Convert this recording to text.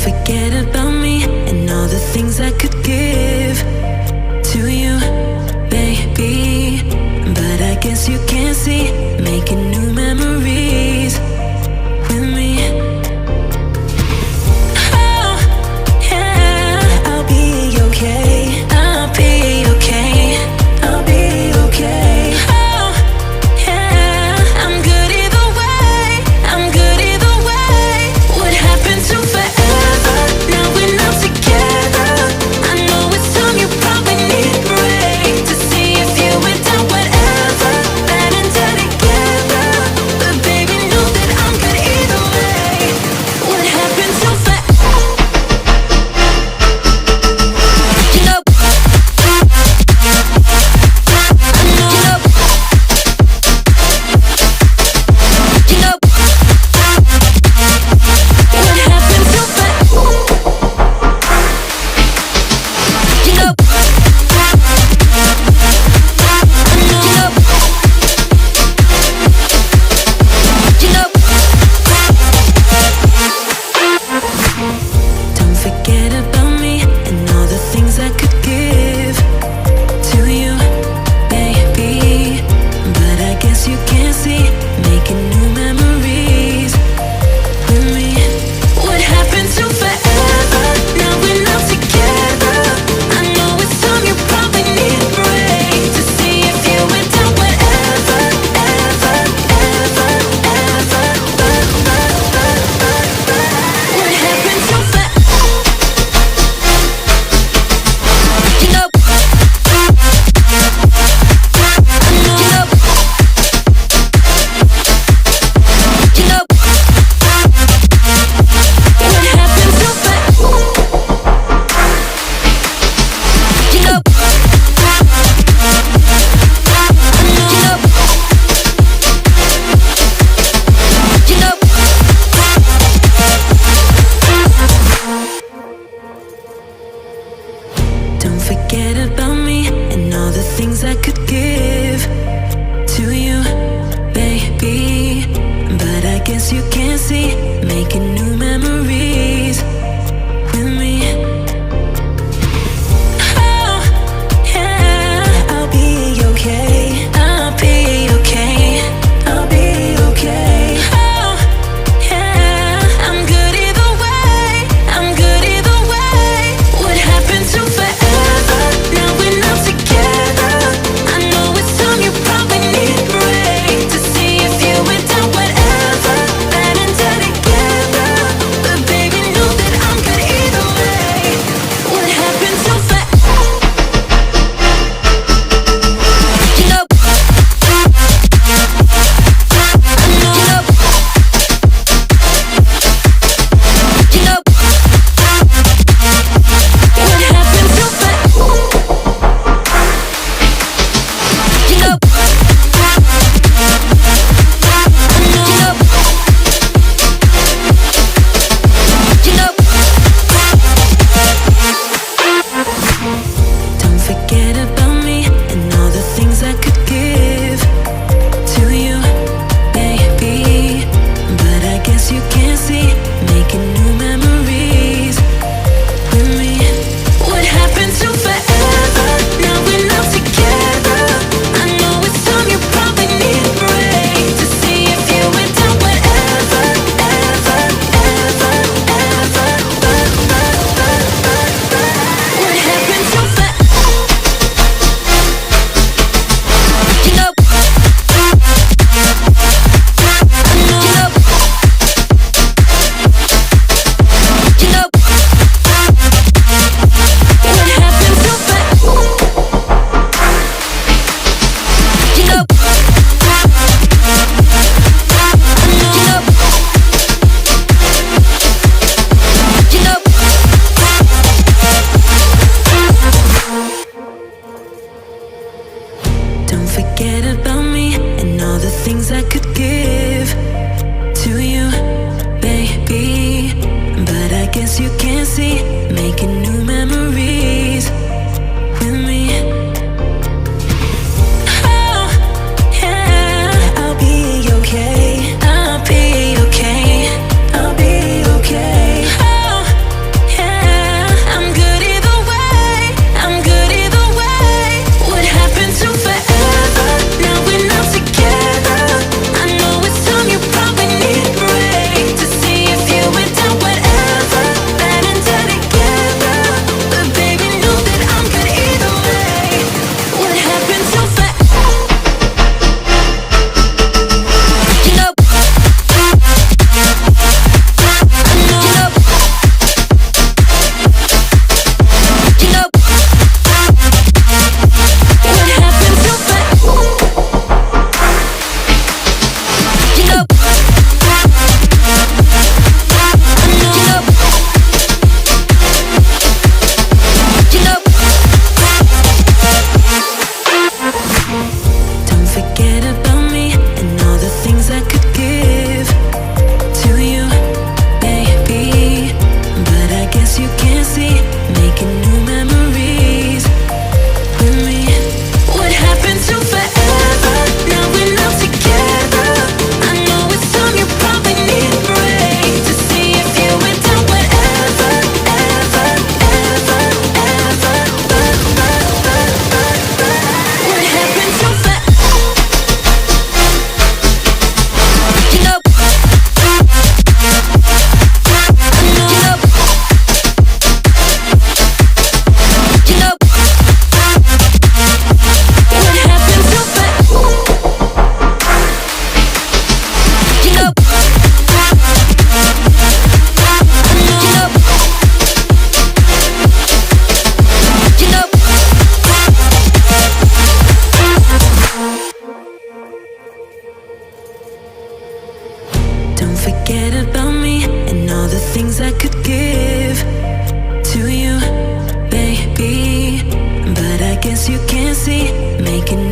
forget about me and all the things I could give to you, baby. But I guess you can't see, making new memories with me. Oh, yeah, I'll be okay. I'll be okay. I'll be okay. Oh, yeah, I'm good either way. I'm good either way. What happened to forever? Now we're not together. I know it's time, you probably need a break to see if you went down whatever. Bad and dead together. But baby, know that I'm good either way. What happened to forever? You know, I know, you know, what happened to forever? You know, don't forget about me and all the things I could give to you, baby. But I guess you can't see, making new memories with me. What happened to forever? Now we're not together. I know it's time, you probably need a break to see if you went down whatever, ever, ever, ever. What happened to forever? You know, I know, you know, what happened to forever? You know, don't forget about me and all the things I could give to you, baby. But I guess you can't see, making new memories with me. Oh, yeah, I'll be okay. I'll be okay. I'll be okay. Oh, yeah, I'm good either way. I'm good either way. What happened to forever? Now we're not together. I know it's time, you probably need a break to see if you went down whatever. Bad and dead together. Don't forget about me and all the things I could give to you, baby. But I guess you can't see, making